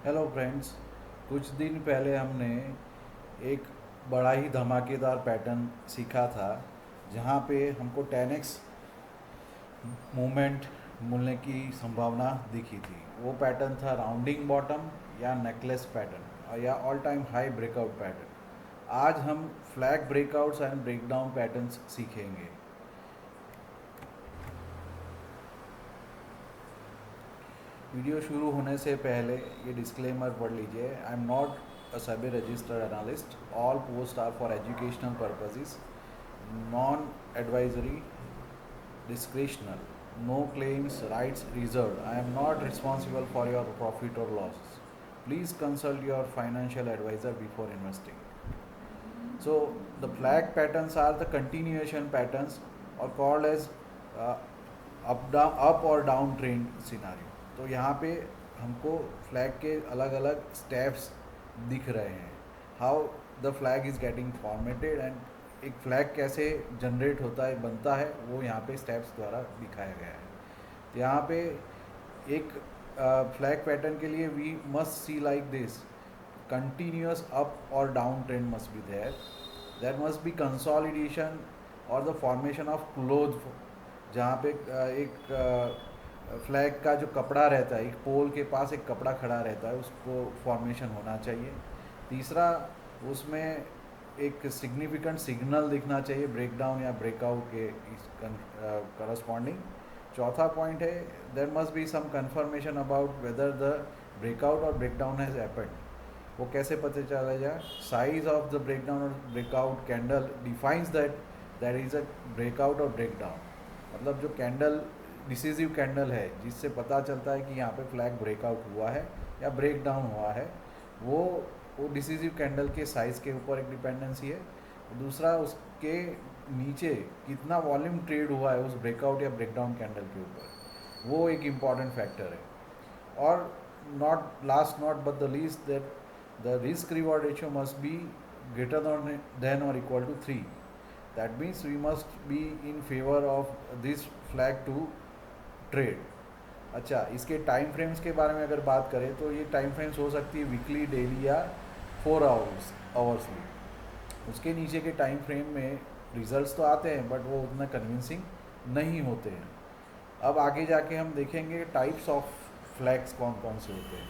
Hello friends. कुछ दिन पहले हमने एक बड़ा ही धमाकेदार पैटर्न सीखा था जहाँ पे हमको 10x मूवमेंट मिलने की संभावना दिखी थी। वो पैटर्न था राउंडिंग बॉटम या नेकलेस पैटर्न या all time high breakout pattern. आज हम flag breakouts and breakdown patterns सीखेंगे। वीडियो शुरू होने से पहले ये डिस्क्लेमर पढ़ लीजिए। I am not a SEBI registered analyst. All post are for educational purposes, non advisory, discretional, no claims, rights reserved. I am not responsible for your profit or losses. Please consult your financial advisor before investing. So the flag patterns are the continuation patterns or called as uh, up or down trend scenario. तो यहाँ पे हमको flag के अलग अलग steps दिख रहे हैं, how the flag is getting formatted and एक फ्लैग कैसे जनरेट होता है, बनता है, वो यहाँ पे स्टेप्स द्वारा दिखाया गया है। तो यहाँ पे एक फ्लैग पैटर्न के लिए we must see like this: continuous up or down trend must be there. There must be consolidation or the formation of clothes, जहाँ पे एक फ्लैग का जो कपड़ा रहता है, एक पोल के पास एक कपड़ा खड़ा रहता है, उसको फॉर्मेशन होना चाहिए। तीसरा, उसमें एक सिग्निफिकेंट सिग्नल दिखना चाहिए ब्रेकडाउन या ब्रेकआउट के करस्पॉन्डिंग। चौथा पॉइंट है, there must be some confirmation about whether the breakout और ब्रेकडाउन हैज़ हैपेंड। वो कैसे पता चलेगा? साइज ऑफ द ब्रेकडाउन और breakout candle defines that that is a breakout और ब्रेकडाउन। मतलब जो कैंडल डिसीजिव कैंडल है, जिससे पता चलता है कि यहाँ पे फ्लैग ब्रेकआउट हुआ है या ब्रेक डाउन हुआ है, वो डिसीजिव कैंडल के साइज़ के ऊपर एक डिपेंडेंसी है। दूसरा, उसके नीचे कितना वॉल्यूम ट्रेड हुआ है उस ब्रेकआउट या ब्रेकडाउन कैंडल के ऊपर, वो एक इम्पॉर्टेंट फैक्टर है। और not but the least, that the risk reward ratio must be greater than और equal to 3। That means we must be in favour of this flag to trade. अच्छा, इसके time frames के बारे में अगर बात करें तो ये टाइम फ्रेम्स हो सकती है वीकली, डेली या 4 आवर्सली। उसके नीचे के टाइम फ्रेम में रिजल्ट्स तो आते हैं बट वो उतना कन्विंसिंग नहीं होते हैं। अब आगे जाके हम देखेंगे टाइप्स ऑफ फ्लैग्स कौन कौन से होते हैं।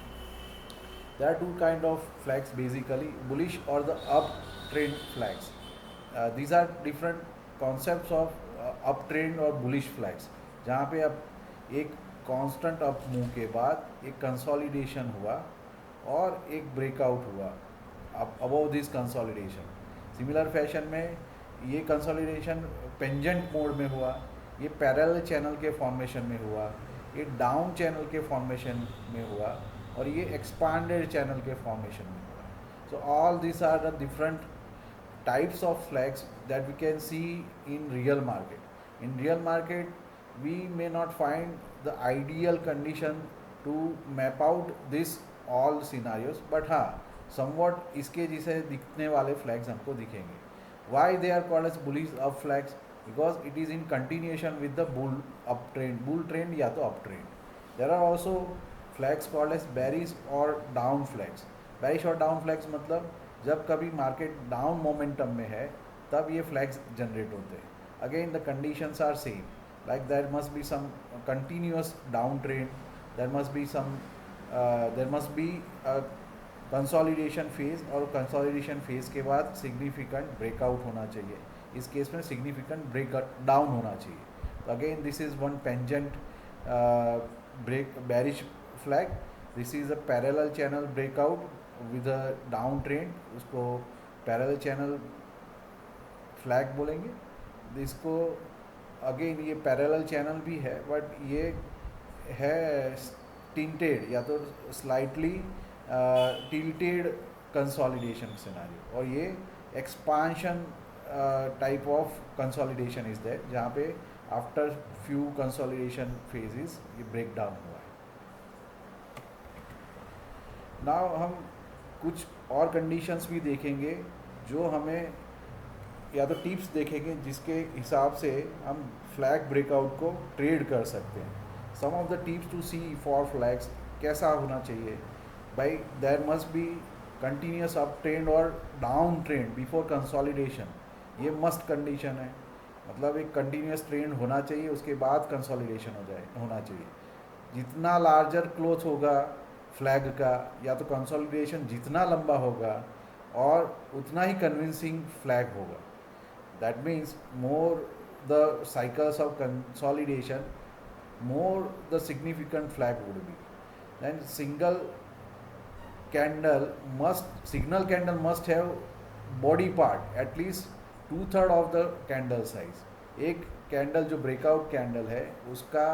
There are two kind of flags basically: bullish और the up trend flags. these are different concepts of up trend और बुलिश फ्लैग्स, जहाँ पे अब एक कांस्टेंट अप मूव के बाद एक कंसोलिडेशन हुआ और एक ब्रेकआउट हुआ above this consolidation. Similar fashion में ये कंसोलिडेशन पेंजेंट मोड में हुआ, ये पैरेलल चैनल के फॉर्मेशन में हुआ, ये डाउन चैनल के फॉर्मेशन में हुआ और ये एक्सपांडेड चैनल के फॉर्मेशन में हुआ। So all this are the different types of flags that we can see in real market. In real market, we may not find the ideal condition to map out this all scenarios, but हाँ, somewhat इसके जैसे दिखने वाले flags हमको दिखेंगे। Why they are called as bullish up flags? Because it is in continuation with the bull uptrend, bull trend या तो uptrend. There are also flags called as bearish or down flags. Bearish और down flags मतलब जब कभी market down momentum में है तब ये फ्लैग्स जनरेट होते हैं। Again the conditions are same, like there must be some continuous down trend, there must be consolidation phase, और कंसोलिडेशन फेज के बाद सिग्निफिकेंट ब्रेकआउट होना चाहिए। इस केस में सिग्निफिकेंट ब्रेक डाउन होना चाहिए। तो again this is one pennant break bearish flag. This is a parallel channel breakout with a down trend, उसको पैरेलल चैनल फ्लैग बोलेंगे। इसको अगेन ये पैरेलल चैनल भी है बट ये है टिंटेड या तो स्लाइटली टिल्टेड कंसोलिडेशन सिनेरियो, और ये expansion type of consolidation is that, जहाँ पे आफ्टर फ्यू कंसोलिडेशन फेजेस ये ब्रेक डाउन हुआ है। नाउ हम कुछ और कंडीशंस भी देखेंगे जो हमें, या तो टिप्स देखेंगे जिसके हिसाब से हम फ्लैग ब्रेकआउट को ट्रेड कर सकते हैं। Some of the tips to see for flags कैसा होना चाहिए। भाई there must be continuous up trend और डाउन ट्रेंड बिफोर कंसोलिडेशन, ये मस्ट कंडीशन है। मतलब एक कंटिन्यूस ट्रेंड होना चाहिए, उसके बाद कंसोलिडेशन होना चाहिए। जितना लार्जर क्लोथ होगा फ्लैग का, या तो कंसोलिडेशन जितना लंबा होगा और उतना ही कन्विंसिंग फ्लैग होगा। That means more the cycles of consolidation, more the significant flag would be. Then signal candle must have body part at least 2/3 of the candle size. एक कैंडल जो ब्रेकआउट कैंडल है उसका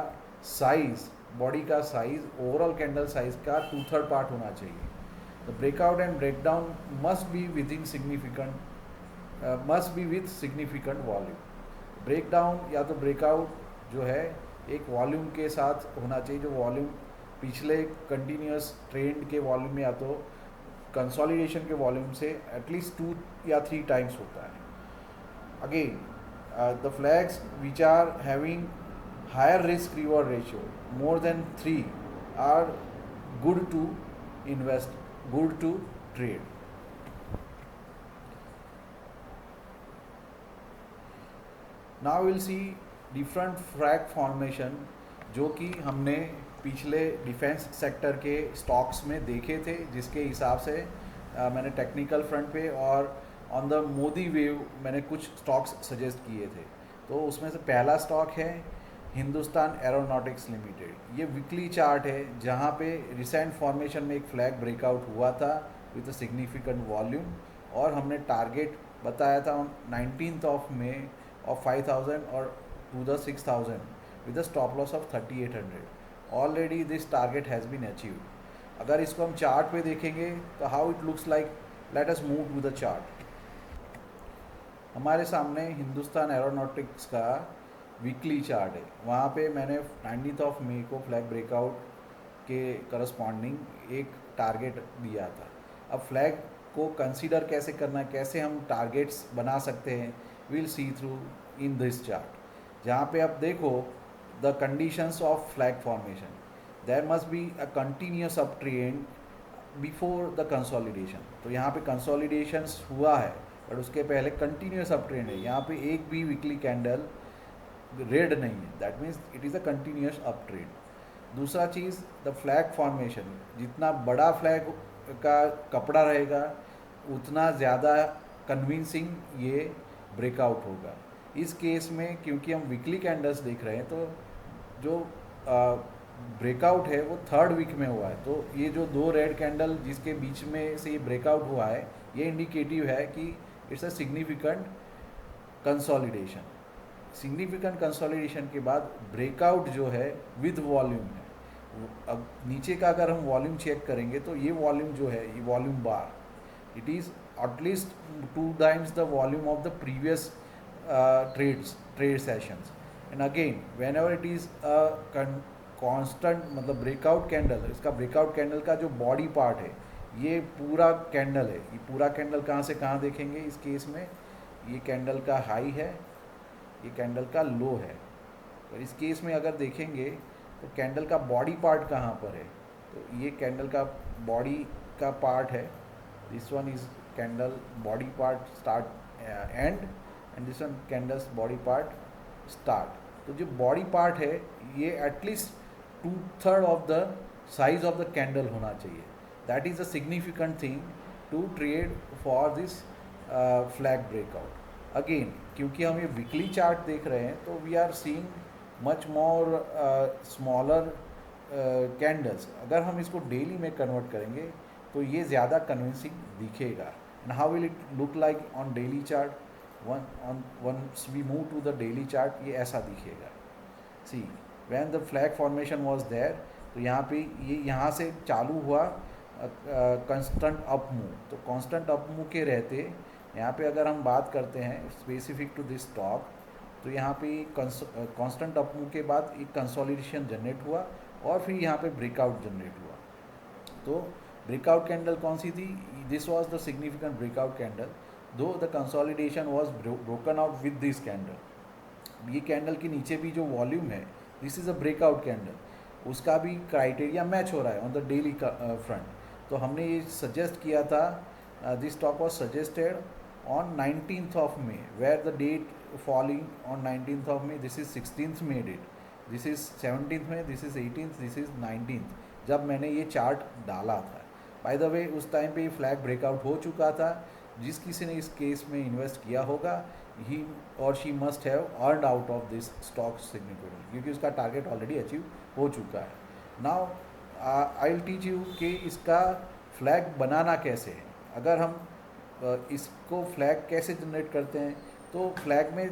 size, body का size overall candle size का 2/3 part होना चाहिए। The breakout and breakdown must be with in significant must be with significant volume. Breakdown या तो ब्रेकआउट जो है एक वॉल्यूम के साथ होना चाहिए, जो वॉल्यूम पिछले कंटिन्यूस ट्रेंड के वॉल्यूम में या तो कंसोलिडेशन के वॉल्यूम से एटलीस्ट 2 या 3 टाइम्स होता है। Again the flags which are having higher risk reward ratio more than 3 are good to invest, good to trade. Now will see different flag formation जो कि हमने पिछले डिफेंस सेक्टर के स्टॉक्स में देखे थे, जिसके हिसाब से मैंने टेक्निकल फ्रंट पे और ऑन द मोदी वेव मैंने कुछ स्टॉक्स सजेस्ट किए थे। तो उसमें से पहला स्टॉक है हिंदुस्तान एरोनॉटिक्स लिमिटेड। ये वीकली चार्ट है जहाँ पे रिसेंट फॉर्मेशन में एक फ्लैग ब्रेकआउट हुआ था विद अ सिग्निफिकेंट वॉल्यूम, और हमने टारगेट बताया था 19th of may of 5000 or to the 6000 with a stop loss of 3800. Already this target has been achieved. अगर इसको हम चार्ट पे देखेंगे तो how it looks like, let us move to the chart. हमारे सामने हिंदुस्तान एरोनॉटिक्स का वीकली चार्ट है। वहाँ पे मैंने 19th ऑफ मे को फ्लैग ब्रेकआउट के करस्पॉन्डिंग एक टारगेट दिया था। अब फ्लैग को कंसीडर कैसे करना है, कैसे हम टारगेट्स बना सकते हैं, we'll see through in this chart. जहाँ पे आप देखो the conditions of flag formation, there must be a continuous uptrend before the consolidation. तो यहाँ पे consolidations हुआ है बट उसके पहले continuous uptrend है। यहाँ पे एक भी weekly candle रेड नहीं है, that means it is a continuous uptrend. दूसरा चीज़ द फ्लैग फॉर्मेशन, जितना बड़ा फ्लैग का कपड़ा रहेगा उतना ज़्यादा कन्विंसिंग ये ब्रेकआउट होगा। इस केस में क्योंकि हम वीकली कैंडल्स देख रहे हैं तो जो ब्रेकआउट है वो 3rd वीक में हुआ है। तो ये जो 2 रेड कैंडल जिसके बीच में से ये ब्रेकआउट हुआ है, ये इंडिकेटिव है कि it's a significant consolidation. Significant consolidation के बाद ब्रेकआउट जो है विद वॉल्यूम है। अब नीचे का अगर हम वॉल्यूम चेक करेंगे तो ये वॉल्यूम जो है, ये volume bar, it is at least 2 times the volume of the previous trade sessions. And again whenever it is a constant मतलब breakout candle, इसका breakout candle का जो body part है, ये पूरा कैंडल है। ये पूरा कैंडल कहाँ से कहाँ देखेंगे इस केस में, ये कैंडल का हाई है, ये कैंडल का लो है। और इस केस में अगर देखेंगे तो कैंडल का बॉडी पार्ट कहाँ पर है, तो ये कैंडल का बॉडी का पार्ट है। This one is candle body part start end, and this one candles body part start. तो जो body part है ये at least 2/3 of the size of the candle होना चाहिए। That is a significant thing to trade for this flag breakout. Again क्योंकि हम ये weekly chart देख रहे हैं तो we are seeing much more smaller candles। अगर हम इसको daily में convert करेंगे तो ये ज़्यादा कन्विंसिंग दिखेगा। And how will it look like on daily chart, once we move to the daily chart ये ऐसा दिखेगा। See when the flag formation was there, तो यहाँ पे ये यहाँ से चालू हुआ कांस्टेंट अप मूव। तो कांस्टेंट अप मूव के रहते यहाँ पे अगर हम बात करते हैं स्पेसिफिक टू दिस स्टॉक, तो यहाँ पे कांस्टेंट अप मूव के बाद एक कंसोलिडेशन जनरेट हुआ और फिर यहाँ पे ब्रेकआउट जनरेट हुआ। तो ब्रेकआउट कैंडल कौन सी थी, this was the significant breakout candle, though the consolidation was broken out with this candle. ये कैंडल के नीचे भी जो वॉल्यूम है, this is a breakout candle, उसका भी क्राइटेरिया मैच हो रहा है ऑन द डेली फ्रंट। तो हमने ये सजेस्ट किया था, this stock was suggested on 19th of May, where the date falling on 19th of May, this is 16th May date, this is 17th May, this is 18th, this is 19th, जब मैंने ये chart डाला था. By the way उस time पे ये flag breakout हो चुका था. जिस किसी ने इस केस में इन्वेस्ट किया होगा, ही और she must have earned out of this stock significantly, क्योंकि उसका टारगेट ऑलरेडी अचीव हो चुका है. Now I will teach you कि इसका फ्लैग बनाना कैसे है. अगर हम इसको फ्लैग कैसे जनरेट करते हैं, तो फ्लैग में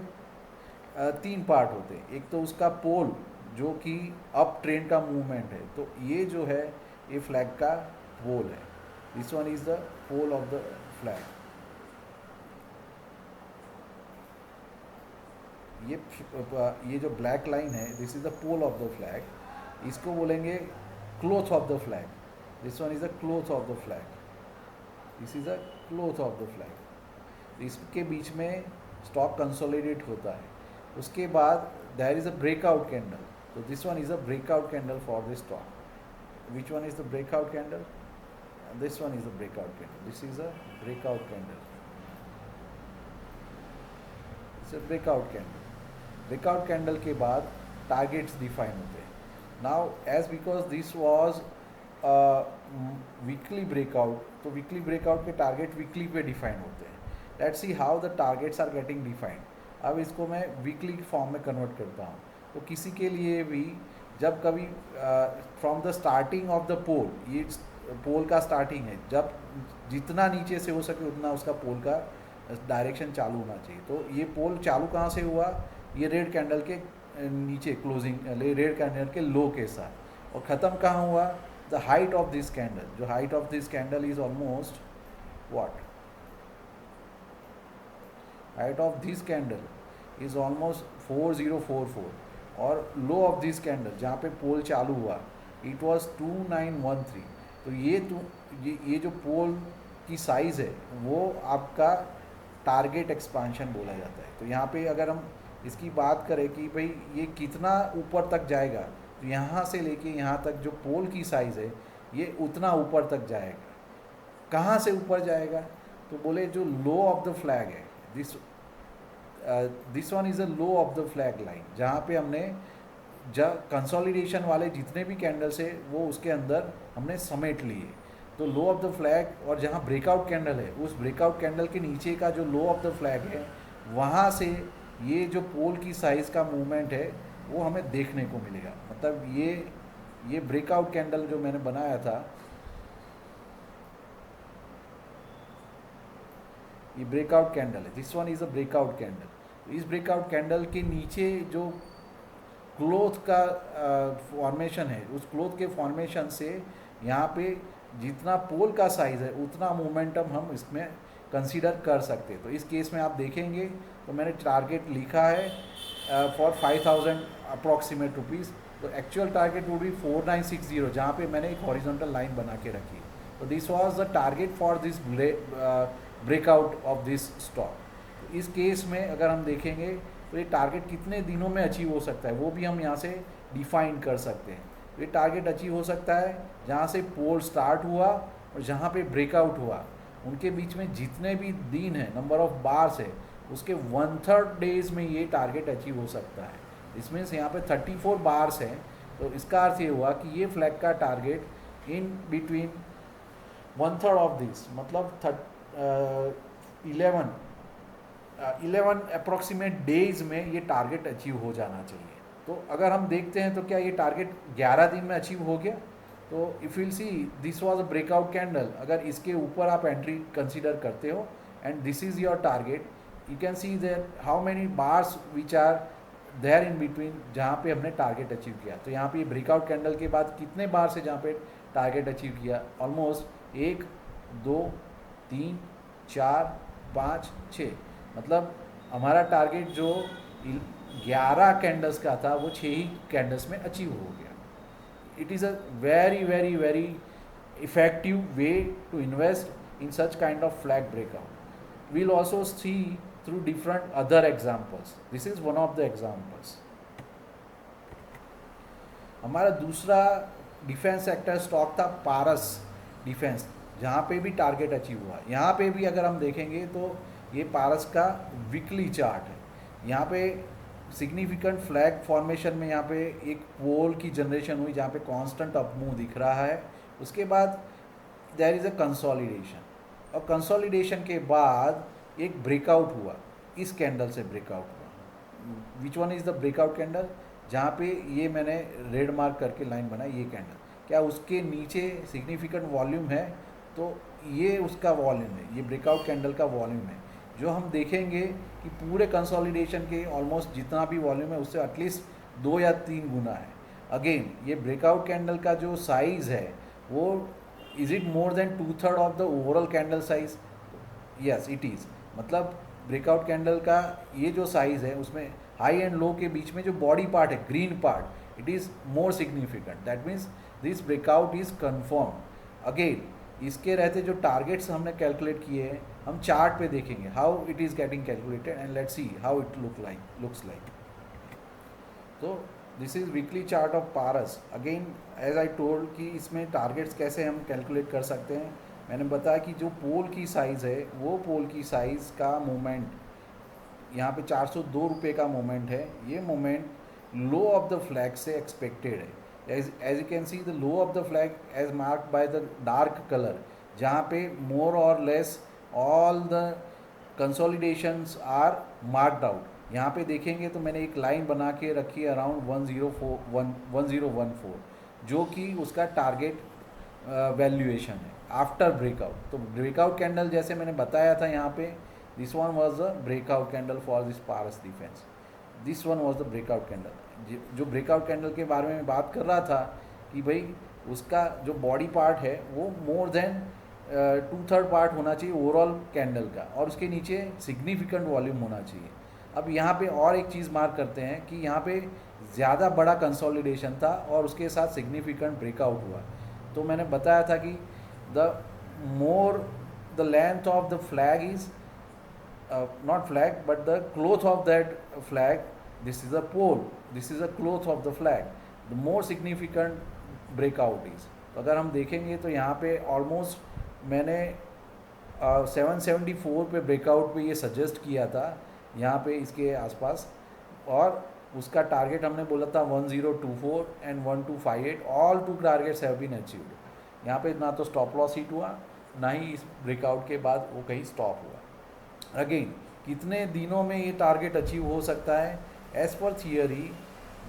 3 पार्ट होते हैं. एक तो उसका पोल जो कि अप ट्रेंड का मूवमेंट है, तो ये जो है ये फ्लैग का पोल है. This one is the pole of the flag. ये जो ब्लैक लाइन है, this is the pole of the flag. इसको बोलेंगे cloth of the flag. This one is the cloth of the flag. This is a cloth of the flag. इसके बीच में stock consolidate होता है. उसके बाद there is a breakout candle. तो this one is a breakout candle for this stock. Which one is the breakout candle? This one is the breakout candle. This is a breakout candle. It's a breakout candle. Breakout candle के बाद targets define होते हैं. Now as because this was weekly breakout, तो weekly breakout के target weekly पे define होते हैं. Let's see how the targets are getting defined. अब इसको मैं वीकली फॉर्म में कन्वर्ट करता हूँ. तो किसी के लिए भी जब कभी from the starting of the pole, ये पोल का स्टार्टिंग है, जब जितना नीचे से हो सके उतना उसका पोल का डायरेक्शन चालू होना चाहिए. तो ये पोल चालू कहाँ से हुआ? ये रेड कैंडल के नीचे क्लोजिंग, रेड कैंडल के लो के साथ. और ख़त्म कहाँ हुआ? The height of this candle, जो height of this candle is almost what? Height of this candle is almost 4044. और low of this candle जहाँ पे पोल चालू हुआ, it was 2913. तो ये जो पोल की साइज़ है वो आपका टारगेट एक्सपांशन बोला जाता है. तो यहाँ पे अगर हम इसकी बात करें कि भाई ये कितना ऊपर तक जाएगा, तो यहाँ से लेके यहाँ तक जो पोल की साइज़ है ये उतना ऊपर तक जाएगा. कहाँ से ऊपर जाएगा? तो बोले जो लो ऑफ द फ्लैग है, this one is a low of the flag line, जहाँ पे हमने कंसोलिडेशन वाले जितने भी कैंडल्स है वो उसके अंदर हमने समेट लिए. तो लो ऑफ द फ्लैग, और जहाँ ब्रेकआउट कैंडल है उस ब्रेकआउट कैंडल के नीचे का जो लो ऑफ द फ्लैग है, वहाँ से ये जो पोल की साइज़ का मूवमेंट है वो हमें देखने को मिलेगा. मतलब ये ब्रेकआउट कैंडल जो मैंने बनाया था, ये ब्रेकआउट कैंडल है. This one is a breakout candle. इस ब्रेकआउट कैंडल के नीचे जो क्लोथ का फॉर्मेशन है, उस क्लोथ के फॉर्मेशन से यहाँ पे जितना पोल का साइज़ है उतना मोमेंटम हम इसमें कंसीडर कर सकते हैं. तो इस केस में आप देखेंगे तो मैंने टारगेट लिखा है फॉर 5000 अप्रॉक्सीमेट रुपीज़. तो एक्चुअल टारगेट वुड बी 4960, जहाँ पे मैंने एक हॉरिजॉन्टल लाइन बना के रखी. तो this was the target for this breakout of this stock. तो इस केस में अगर हम देखेंगे तो ये टारगेट कितने दिनों में अचीव हो सकता है वो भी हम यहाँ से डिफाइन कर सकते हैं. तो ये टारगेट अचीव हो सकता है जहाँ से पोल स्टार्ट हुआ और जहाँ पे ब्रेकआउट हुआ, उनके बीच में जितने भी दिन है, नंबर ऑफ बार्स है, उसके 1/3 डेज में ये टारगेट अचीव हो सकता है. इसमें से यहाँ पे 34 बार्स हैं. तो इसका अर्थ ये हुआ कि ये फ्लैग का target in between 1/3 of this, मतलब 11 अप्रॉक्सीमेट डेज में ये टारगेट अचीव हो जाना चाहिए. तो अगर हम देखते हैं तो क्या ये टारगेट 11 दिन में अचीव हो गया? तो if will see this was a breakout candle. अगर इसके ऊपर आप एंट्री कंसीडर करते हो and this is your target, you can see there how many bars which are there in between जहाँ पे हमने टारगेट अचीव किया. तो यहाँ पे ब्रेकआउट कैंडल के बाद कितने बार से जहाँ पे टारगेट अचीव किया? ऑलमोस्ट 1 2 3 4 5 6. मतलब हमारा टारगेट जो 11 कैंडल्स का था वो 6 ही कैंडल्स में अचीव हो गया. It is a very very very effective way to invest in such kind of flag breakout. we'll also see through different other examples. This is one of the examples. हमारा दूसरा defence sector stock था पारस. Defence, जहाँ पे भी target achieve हुआ। यहाँ पे भी अगर हम देखेंगे तो ये पारस का वीकली चार्ट है। यहाँ पे सिग्निफिकेंट फ्लैग फॉर्मेशन में यहाँ पे एक पोल की जनरेशन हुई जहाँ पे कांस्टेंट अप मूव दिख रहा है। उसके बाद देयर इज़ अ कंसोलिडेशन, और कंसोलिडेशन के बाद एक ब्रेकआउट हुआ, इस कैंडल से ब्रेकआउट हुआ। Which one is the breakout candle, जहाँ पे ये मैंने रेड मार्क करके लाइन बनाई, ये कैंडल, क्या उसके नीचे सिग्निफिकेंट वॉल्यूम है? तो ये उसका वॉल्यूम है, ये ब्रेकआउट कैंडल का वॉल्यूम है। जो हम देखेंगे कि पूरे कंसोलिडेशन के ऑलमोस्ट जितना भी वॉल्यूम है उससे एटलीस्ट 2 या 3 गुना है। अगेन ये ब्रेकआउट कैंडल का जो साइज़ है वो is it more than 2/3 of the overall candle size? Yes it is. मतलब ब्रेकआउट कैंडल का ये जो साइज़ है उसमें हाई एंड लो के बीच में जो बॉडी पार्ट है, green part, it is more significant. That means this breakout is confirm. Again इसके रहते जो टारगेट्स हमने कैलकुलेट किए हैं, हम चार्ट पे देखेंगे how it is getting calculated and let's see how it looks like. तो this is weekly chart of Paras. Again as I told कि इसमें टारगेट्स कैसे हम कैलकुलेट कर सकते हैं। मैंने बताया कि जो पोल की साइज़ है वो पोल की साइज़ का मोमेंट यहाँ पे 402 रुपये का मोमेंट है। ये moment low of the flag से एक्सपेक्टेड है। As you can see the low of the flag as marked by the dark colour, जहाँ पे मोर और less all the consolidations are marked out. यहाँ पे देखेंगे तो मैंने एक लाइन बना के रखी है अराउंड 1014, जो कि उसका टारगेट वैल्यूएशन है आफ्टर ब्रेकआउट। तो ब्रेकआउट कैंडल जैसे मैंने बताया था यहाँ पे, this one was the breakout candle for this Paras defence. This one was the breakout candle. जो ब्रेकआउट कैंडल के बारे में बात कर रहा था कि भाई उसका जो बॉडी पार्ट है वो मोर देन 2/3 पार्ट होना चाहिए ओवरऑल कैंडल का, और उसके नीचे सिग्निफिकेंट वॉल्यूम होना चाहिए। अब यहाँ पे और एक चीज़ मार्क करते हैं कि यहाँ पे ज़्यादा बड़ा कंसोलिडेशन था और उसके साथ सिग्निफिकेंट ब्रेकआउट हुआ। तो मैंने बताया था कि the more the length of the flag is not flag but the cloth of that flag, this is a pole, this is a cloth of the flag, the more significant breakout is। तो अगर हम देखेंगे तो यहाँ पे almost मैंने 774 पे breakout पे ये सजेस्ट किया था यहाँ पे इसके आसपास, और उसका टारगेट हमने बोला था 1024 and 1258, all two targets have been achieved. यहाँ पे ना तो स्टॉप लॉस हिट हुआ, ना ही इस ब्रेकआउट के बाद वो कहीं स्टॉप हुआ। अगेन कितने दिनों में ये टारगेट अचीव हो सकता है? एज पर थियरी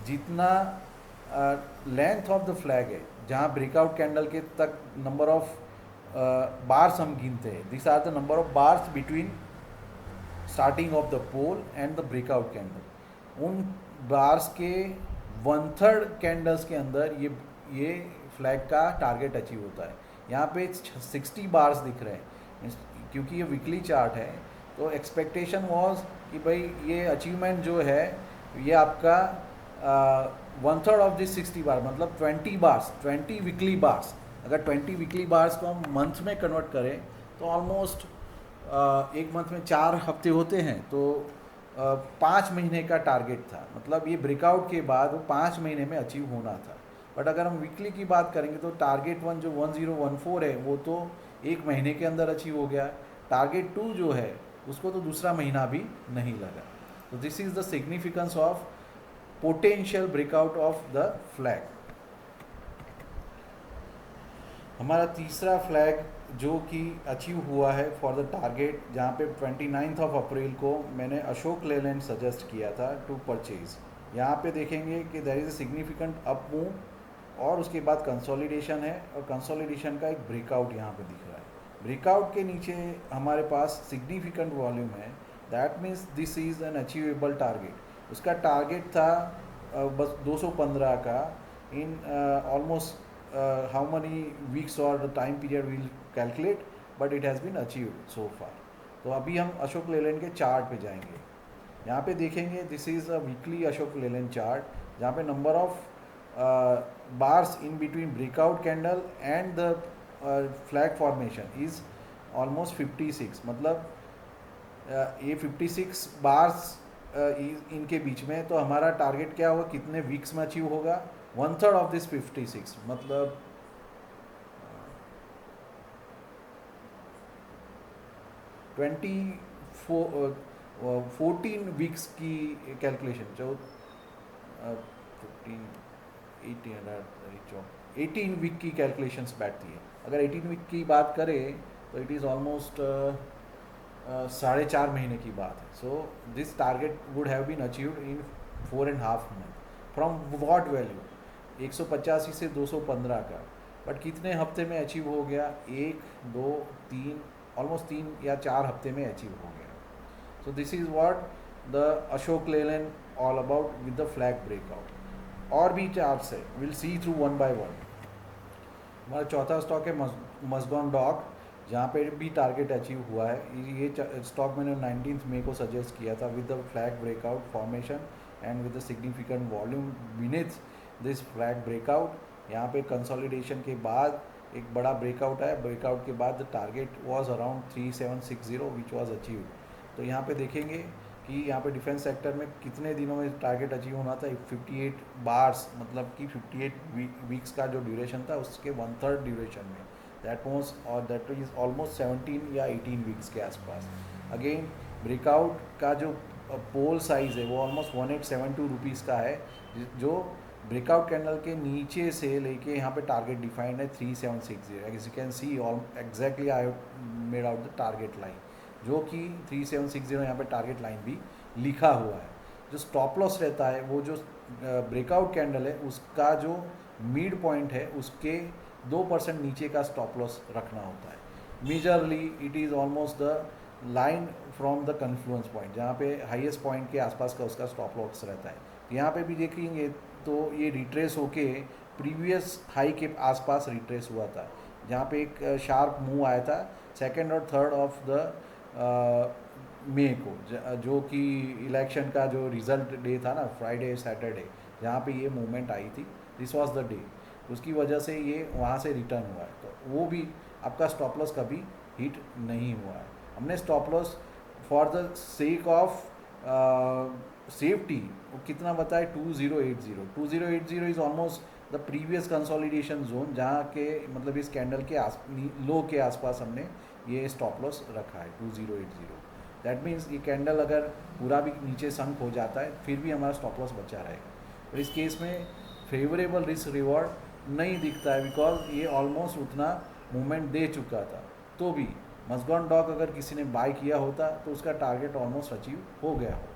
जितना लेंथ ऑफ द फ्लैग है, जहाँ ब्रेकआउट कैंडल के तक नंबर ऑफ बार्स हम गिनते हैं, this are the number of bars between starting of the pole and the breakout candle. उन बार्स के 1/3 कैंडल्स के अंदर ये फ्लैग का टारगेट अचीव होता है। यहाँ पे 60 बार्स दिख रहे हैं, क्योंकि ये वीकली चार्ट है तो एक्सपेक्टेशन वाज कि भाई ये अचीवमेंट जो है ये आपका 1/3 ऑफ दिस 60 बार, मतलब 20 बार्स, 20 वीकली बार्स। अगर 20 वीकली बार्स को हम मंथ में कन्वर्ट करें तो ऑलमोस्ट एक मंथ में 4 हफ्ते होते हैं, तो 5 महीने का टारगेट था। मतलब ये ब्रेकआउट के बाद वो 5 महीने में अचीव होना था। बट अगर हम वीकली की बात करेंगे तो टारगेट 1 जो 1014 है वो तो 1 महीने के अंदर अचीव हो गया। टारगेट 2 जो है उसको तो दूसरा महीना भी नहीं लगा। तो this is the significance of potential breakout of the flag. हमारा तीसरा फ्लैग जो कि अचीव हुआ है फॉर द टारगेट, जहाँ पे 29 ऑफ अप्रैल को मैंने अशोक लेलैंड सजेस्ट किया था टू परचेज। यहाँ पे देखेंगे कि there is a significant up move, और उसके बाद कंसोलिडेशन है, और कंसोलिडेशन का एक ब्रेकआउट यहाँ पे दिख रहा है। ब्रेकआउट के नीचे हमारे पास सिग्निफिकेंट वॉल्यूम है, that means this is an achievable target. उसका टारगेट था बस 215 का in almost how many weeks और the time period will calculate, but it has been achieved so far. तो अभी हम अशोक लेलैंड के चार्ट पे जाएंगे। यहाँ पे देखेंगे this is a weekly Ashok Leyland chart, जहाँ पे number of bars in between breakout candle and the flag formation is almost 56। मतलब ये 56 बार्स इनके बीच में, तो हमारा टारगेट क्या होगा, कितने वीक्स में अचीव होगा? 1/3 ऑफ दिस 56, मतलब 14 वीक्स की कैलकुलेशन जो 15 18 वीक की कैलकुलेशंस बैठती है। अगर 18 वीक की बात करें तो इट इज़ ऑलमोस्ट 4.5 महीने की बात है। So this target would have been achieved in 4.5 month from what value 185 से 215 का, बट कितने हफ्ते में अचीव हो गया? 1 2 3 ऑलमोस्ट 3 या 4 हफ्ते में अचीव हो गया। So this is what the Ashok Leyland all about with the flag breakout. और भी चार्ट्स है, will see through one by one. हमारा चौथा स्टॉक है मस्गॉन डॉक, जहाँ पे भी टारगेट अचीव हुआ है। ये स्टॉक मैंने 19 मई को सजेस्ट किया था with the flag breakout formation and with the significant volume beneath this flag breakout. यहाँ पे कंसोलिडेशन के बाद एक बड़ा ब्रेकआउट आया, ब्रेकआउट के बाद the target was around 3760 which was achieved. तो यहाँ पे देखेंगे कि यहाँ पे डिफेंस सेक्टर में कितने दिनों में टारगेट अचीव होना था? 58 बार्स, मतलब कि 58 वीक्स का जो ड्यूरेशन था उसके 1/3 ड्यूरेशन में, दैट वाज और दैट इज ऑलमोस्ट 17 या 18 वीक्स के आसपास। अगेन ब्रेकआउट का जो पोल साइज़ है वो ऑलमोस्ट 1872 रुपीज़ का है, जो ब्रेकआउट कैंडल के नीचे से लेके यहाँ पे टारगेट डिफाइंड है 3760। As you can see all exactly I made out the target line, जो कि 3760 यहाँ पे टारगेट लाइन भी लिखा हुआ है। जो स्टॉप लॉस रहता है वो जो ब्रेकआउट कैंडल है उसका जो मिड पॉइंट है उसके 2% नीचे का स्टॉप लॉस रखना होता है। Majorly it is almost the line from the confluence point, जहाँ पे हाईएस्ट पॉइंट के आसपास का उसका स्टॉप लॉस रहता है। यहाँ पे भी देखेंगे तो ये रिट्रेस होके प्रीवियस हाई के आसपास रिट्रेस हुआ था, जहाँ पे एक शार्प मूव आया था 2nd और 3rd ऑफ द मई को, जो कि इलेक्शन का जो रिज़ल्ट डे था ना, फ्राइडे सैटरडे, जहाँ पे ये मूवमेंट आई थी, दिस वाज द डे। उसकी वजह से ये वहाँ से रिटर्न हुआ है, तो वो भी आपका स्टॉप लॉस कभी हिट नहीं हुआ है। हमने stop loss for the sake of safety वो कितना बताए? 2080 is almost the previous consolidation zone, जहाँ के मतलब इस कैंडल के लो के आसपास हमने ये स्टॉप लॉस रखा है 2080। दैट मीन्स ये कैंडल अगर पूरा भी नीचे संक हो जाता है फिर भी हमारा स्टॉप लॉस बचा रहेगा। और इस केस में फेवरेबल रिस्क रिवॉर्ड नहीं दिखता है, बिकॉज ये ऑलमोस्ट उतना मूवमेंट दे चुका था। तो भी मस्गॉन डॉक अगर किसी ने बाय किया होता तो उसका टारगेट ऑलमोस्ट अचीव हो गया होता।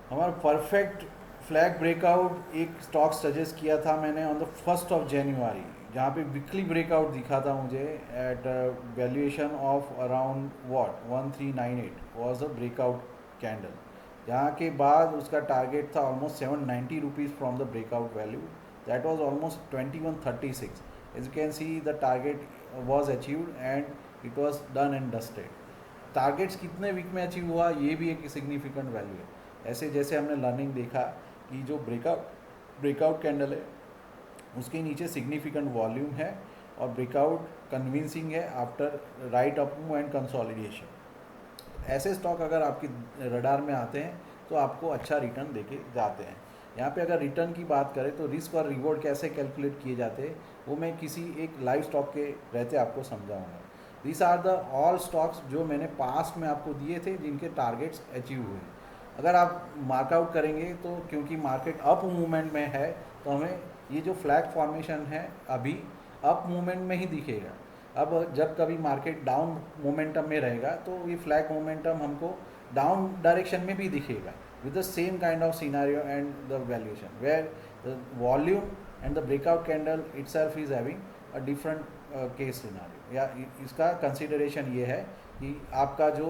हमारा परफेक्ट फ्लैग ब्रेकआउट एक स्टॉक सजेस्ट किया था मैंने on the 1st of January, जहाँ पे वीकली ब्रेकआउट दिखा था मुझे at valuation of around what 1398 was a breakout candle, जहाँ के बाद उसका टारगेट था almost 790 rupees from the breakout value, that was almost 2136। As you can see the target was achieved and it was done and dusted. Targets कितने week में अचीव हुआ ये भी एक सिग्निफिकेंट वैल्यू है। ऐसे जैसे हमने लर्निंग देखा कि जो ब्रेकआउट कैंडल है उसके नीचे सिग्निफिकेंट वॉल्यूम है और ब्रेकआउट कन्विंसिंग है after right up move and consolidation. ऐसे स्टॉक अगर आपकी रडार में आते हैं तो आपको अच्छा रिटर्न देके जाते हैं। यहाँ पे अगर रिटर्न की बात करें तो रिस्क और रिवॉर्ड कैसे कैलकुलेट किए जाते हैं वो मैं किसी एक लाइव स्टॉक के रहते आपको समझाऊंगा। This are the all stocks जो मैंने पास्ट में आपको दिए थे जिनके टारगेट्स अचीव हुए। अगर आप मार्कआउट करेंगे तो क्योंकि मार्केट अप मूवमेंट में है तो हमें ये जो फ्लैग फॉर्मेशन है अभी अप मूवमेंट में ही दिखेगा। अब जब कभी मार्केट डाउन मोमेंटम में रहेगा तो ये फ्लैग मोमेंटम हमको डाउन डायरेक्शन में भी दिखेगा with the same kind of scenario and the valuation where the volume and the breakout candle itself is having a different case scenario। या इसका कंसिडरेशन ये है कि आपका जो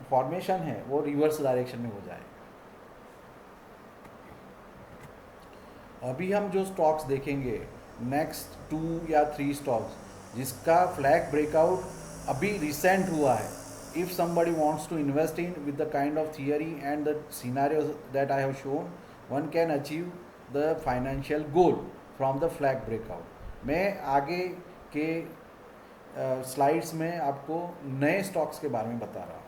फॉर्मेशन है वो रिवर्स डायरेक्शन में हो जाए। अभी हम जो स्टॉक्स देखेंगे नेक्स्ट 2 या 3 स्टॉक्स जिसका फ्लैग ब्रेकआउट अभी रिसेंट हुआ है, if somebody wants to invest in with the kind of theory and the scenarios that I have shown, one can achieve the financial goal from the flag breakout। मैं आगे के slides में आपको नए stocks के बारे में बता रहा हूँ।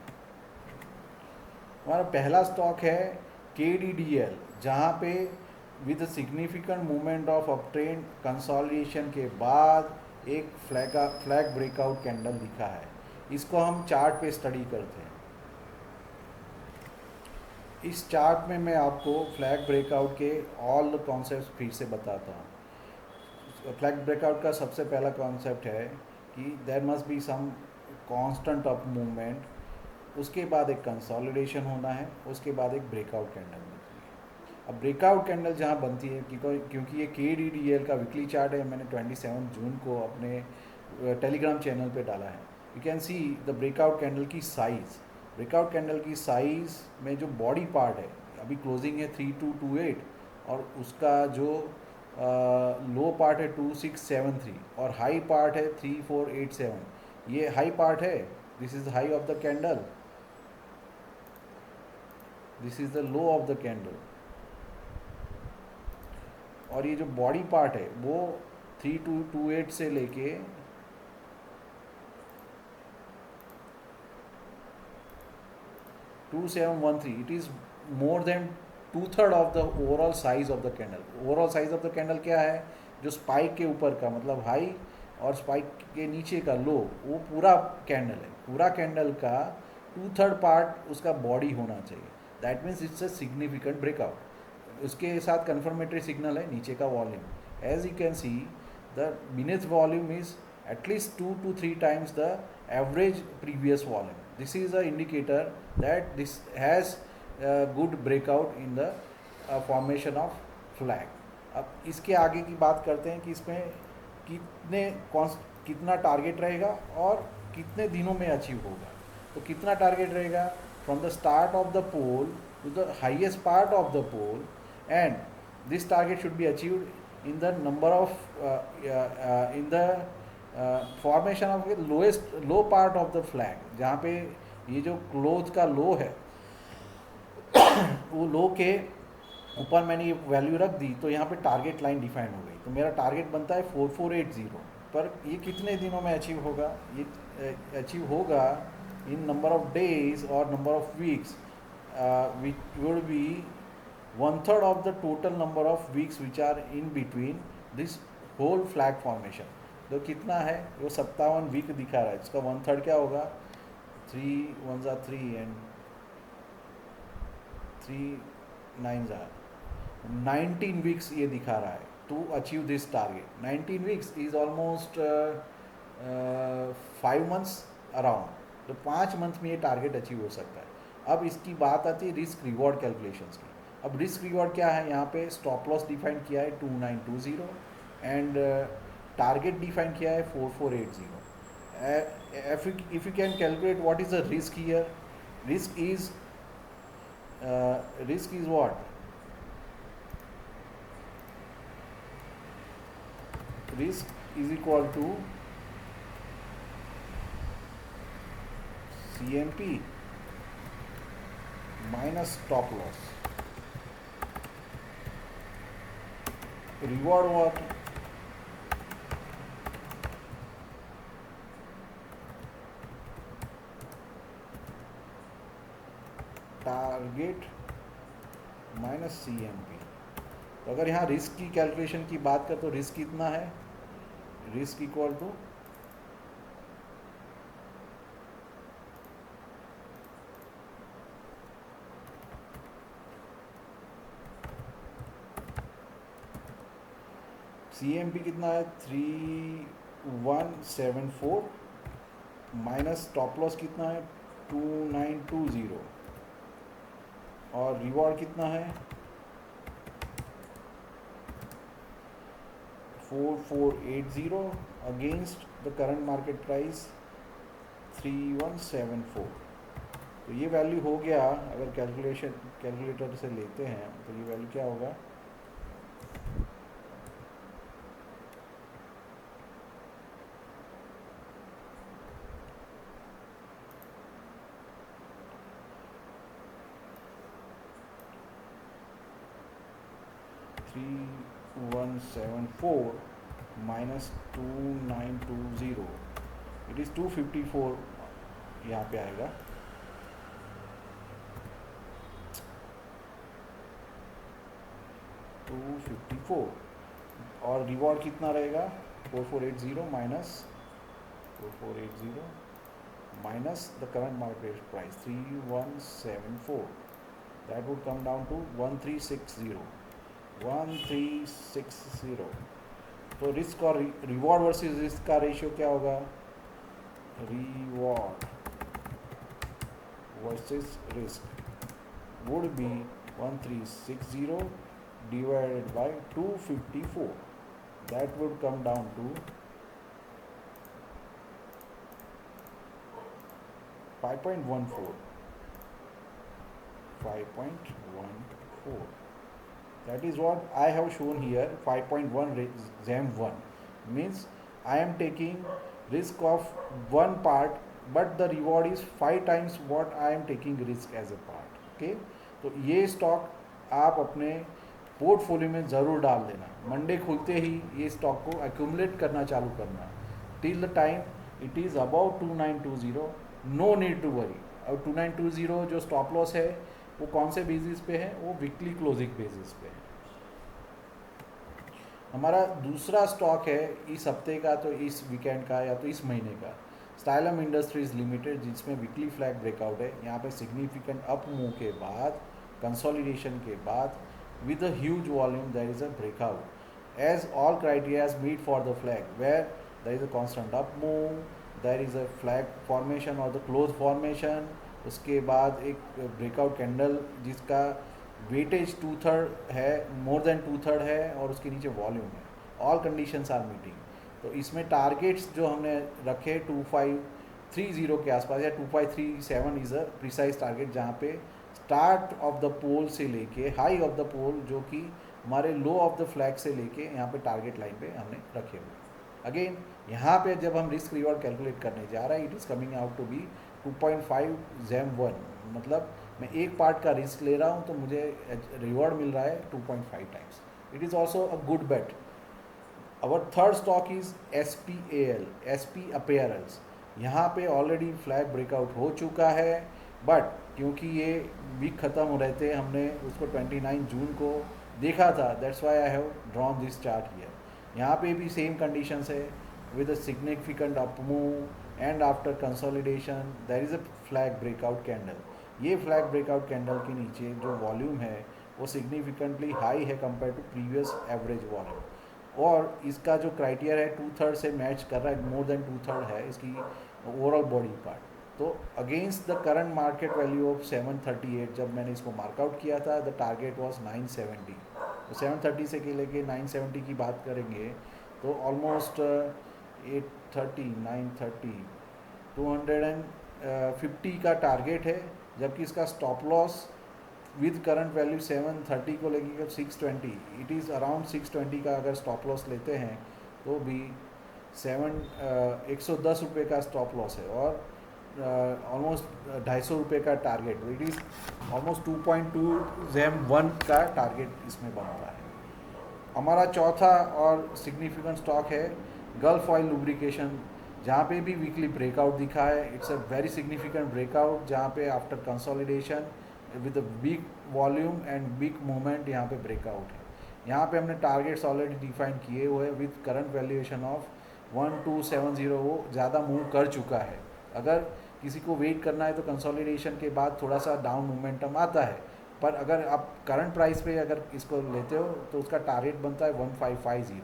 हमारा पहला स्टॉक है KDDL, जहाँ पे with significant movement of uptrend consolidation के बाद एक फ्लैग ब्रेकआउट कैंडल दिखा है। इसको हम चार्ट पे स्टडी करते हैं। इस चार्ट में मैं आपको फ्लैग ब्रेकआउट के ऑल द कॉन्सेप्ट फिर से बताता हूँ। फ्लैग ब्रेकआउट का सबसे पहला कॉन्सेप्ट है कि there must be some constant up movement, उसके बाद एक कंसोलिडेशन होना है, उसके बाद एक ब्रेकआउट कैंडल बनती है। अब ब्रेकआउट कैंडल जहाँ बनती है, क्योंकि ये KDDL का वीकली चार्ट है, मैंने 27 जून को अपने टेलीग्राम चैनल पे डाला है। You can see the breakout candle की साइज़। ब्रेकआउट कैंडल की साइज़ में जो बॉडी पार्ट है, अभी क्लोजिंग है 3228 और उसका जो लो पार्ट है 2673 और हाई पार्ट है 3487। ये हाई पार्ट है, this is high of the candle, this is the low of the candle. और ये जो बॉडी पार्ट है वो 3228 से लेके 2713, it is more than 2/3 of the overall size of the candle. Overall size of the candle क्या है? जो स्पाइक के ऊपर का मतलब हाई और स्पाइक के नीचे का लो, वो पूरा कैंडल है। पूरा कैंडल का 2/3 पार्ट उसका बॉडी होना चाहिए। That means it's a significant breakout. उसके साथ कन्फर्मेटरी सिग्नल है नीचे का volume. As you can see the beneath volume is at least 2 to 3 times the average previous volume. This is an indicator that this has a good breakout in the formation of flag. अब इसके आगे की बात करते हैं कि इसमें कितना टारगेट रहेगा और कितने दिनों में अचीव होगा। तो कितना टारगेट रहेगा? From the start of the pole to the highest part of the pole, and this target should be achieved in the number of in the formation of lowest low part of the flag। जहाँ पे ये जो cloth का लो है वो लो के ऊपर मैंने ये वैल्यू रख दी, तो यहाँ पे टारगेट लाइन डिफाइन हो गई। तो मेरा टारगेट बनता है 4480, पर ये कितने दिनों में अचीव होगा? ये अचीव होगा इन नंबर ऑफ डेज और number of weeks, which would be 1/3 of the total number of weeks which are in between this whole flag formation। तो कितना है? वो 57 वीक दिखा रहा है, इसका 1/3 क्या होगा? 3 1s are 3 and 3 9s are 19 weeks ये दिखा रहा है to achieve this target. 19 weeks is almost 5 months around. तो 5 मंथ में ये टारगेट अचीव हो सकता है। अब इसकी बात आती है रिस्क रिवॉर्ड कैलकुलेशंस की। अब रिस्क रिवॉर्ड क्या है? यहाँ पे स्टॉप लॉस डिफाइन किया है 2920 एंड टारगेट डिफाइन किया है 4480। If you can calculate what is the risk here, risk is what? Risk is equal to CMP minus stop loss. Reward what? Target minus CMP। तो अगर यहाँ risk की calculation की बात करें तो रिस्क कितना है? रिस्क इक्वल टू CMP कितना है? 3174 माइनस स्टॉप लॉस कितना है? 2920 और रिवॉर्ड कितना है? 4480 against the current market price 3174। तो ये वैल्यू हो गया। अगर कैलकुलेटर से लेते हैं तो ये वैल्यू क्या होगा? 3174 माइनस 2920, इट इज़ 254 यहाँ पे आएगा। 254 और रिवॉर्ड कितना रहेगा? 4480 minus the current market price 3174, that would come down to 1360. तो रिस्क और रिवॉर्ड वर्सेस रिस्क का रेशियो क्या होगा? Reward versus risk would be 1360 divided by 254. That would come down to 5.14. 5.14. That is what I have shown here. 5.1 ZEM1 means I am taking risk of one part, but the reward is 5 times what I am taking risk as a part. Okay, तो ये stock आप अपने portfolio में ज़रूर डाल देना. Monday खुलते ही ये स्टॉक को एक्यूमुलेट करना चालू करना till the time it is about 2920. No need to worry. और 2920 जो स्टॉप लॉस है वो कौन से बेसिस पे है? वो वीकली क्लोजिंग बेसिस पे है. हमारा दूसरा स्टॉक है इस हफ्ते का, तो इस वीकेंड का या तो इस महीने का, स्टाइलम इंडस्ट्रीज़ लिमिटेड, जिसमें वीकली फ्लैग ब्रेकआउट है. यहाँ पे सिग्निफिकेंट अप मूव के बाद, कंसोलिडेशन के बाद, with a huge volume there is a breakout as all criteria meet for the flag, where there is a constant up move, there is a flag formation or the close formation. उसके बाद एक breakout candle जिसका weightage 2/3 है, more than 2/3 है, और उसके नीचे volume है. All conditions are meeting. तो इसमें टारगेट्स जो हमने रखे 2530 के आसपास या 2537 इज़ अ प्रिसाइज टारगेट, जहाँ पे स्टार्ट ऑफ द पोल से लेके हाई ऑफ द पोल, जो कि हमारे लो ऑफ द फ्लैग से लेके यहाँ पे टारगेट लाइन पे हमने रखे हुए. अगेन यहाँ पे जब हम रिस्क रिवॉर्ड कैलकुलेट करने जा रहे हैं, it is coming out to be 2.5 ZEM1. मतलब मैं एक पार्ट का रिस्क ले रहा हूँ तो मुझे रिवॉर्ड मिल रहा है 2.5 times. It is also a good bet. Our third stock is SPAL, SP Apparels. यहाँ पे ऑलरेडी फ्लैग ब्रेकआउट हो चुका है, बट क्योंकि ये वीक ख़त्म हो रहे थे, हमने उसको 29 जून को देखा था. That's why I have drawn this chart here. यहाँ पे भी सेम कंडीशंस है with a significant up move and after consolidation there is a flag breakout candle. ये फ्लैग ब्रेकआउट कैंडल के नीचे जो वॉल्यूम है वो सिग्निफिकेंटली हाई है compare to previous average volume, और इसका जो क्राइटेरिया है 2/3 से मैच कर रहा है, मोर देन 2/3 है इसकी ओवरऑल बॉडी पार्ट. तो against the current market value of 738 जब मैंने इसको मार्कआउट किया था, द टारगेट वाज 970. तो 730 से के लेके 970 की बात करेंगे तो ऑलमोस्ट 830 930 250 का टारगेट है, जबकि इसका stop loss with current value 730 को लेके 620, इट इज़ अराउंड 620 का अगर स्टॉप लॉस लेते हैं तो भी 110 रुपये का स्टॉप लॉस है, और ऑलमोस्ट 250 रुपये का target. It is almost 2.2 ZEM1 का टारगेट इसमें बनता है. हमारा चौथा और सिग्निफिकेंट स्टॉक है गल्फ ऑयल लुब्रिकेशन, जहाँ पे भी वीकली ब्रेकआउट दिखा है. It's a very significant breakout, जहाँ पे after consolidation with a big volume and big movement यहाँ पे ब्रेकआउट है. यहाँ पे हमने टारगेट्स ऑलरेडी डिफाइन किए हुए हैं विद करंट वैल्यूएशन ऑफ 1270. वो ज़्यादा मूव कर चुका है. अगर किसी को वेट करना है तो कंसोलिडेशन के बाद थोड़ा सा डाउन मोमेंटम आता है, पर अगर आप करंट प्राइस पे अगर इसको लेते हो तो उसका टारगेट बनता है 1550.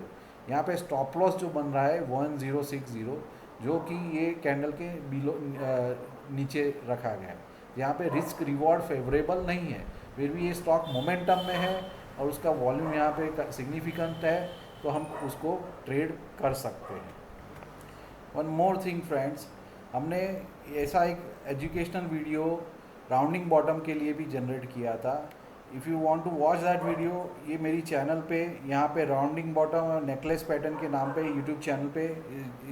यहाँ पे स्टॉप लॉस जो बन रहा है 1060, जो कि ये कैंडल के बिलो नीचे रखा गया है. यहाँ पे रिस्क रिवॉर्ड फेवरेबल नहीं है, फिर भी ये स्टॉक मोमेंटम में है और उसका वॉल्यूम यहाँ पे सिग्निफिकेंट है, तो हम उसको ट्रेड कर सकते हैं. वन मोर थिंग फ्रेंड्स, हमने ऐसा एक एजुकेशनल वीडियो राउंडिंग बॉटम के लिए भी जनरेट किया था. If you want to watch that video, ये मेरी चैनल पे यहाँ पे राउंडिंग बॉटम और नेकलेस पैटर्न के नाम पे यूट्यूब चैनल पे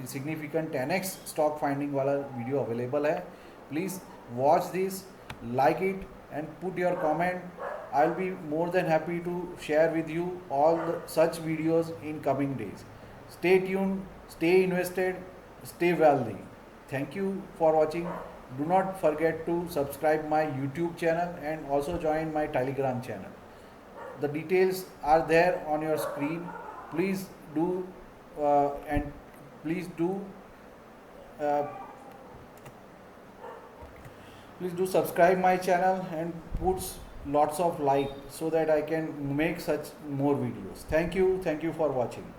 सिग्निफिकेंट 10x स्टॉक फाइंडिंग वाला वीडियो अवेलेबल है. Please watch this, like it and put your comment. I will be more than happy to share with you all such videos in coming days. Stay tuned, stay invested, stay wealthy. Thank you for watching. Do not forget to subscribe my YouTube channel and also join my Telegram channel. The details are there on your screen. Please do and please do uh, please do subscribe my channel and put lots of like so that I can make such more videos. Thank you for watching.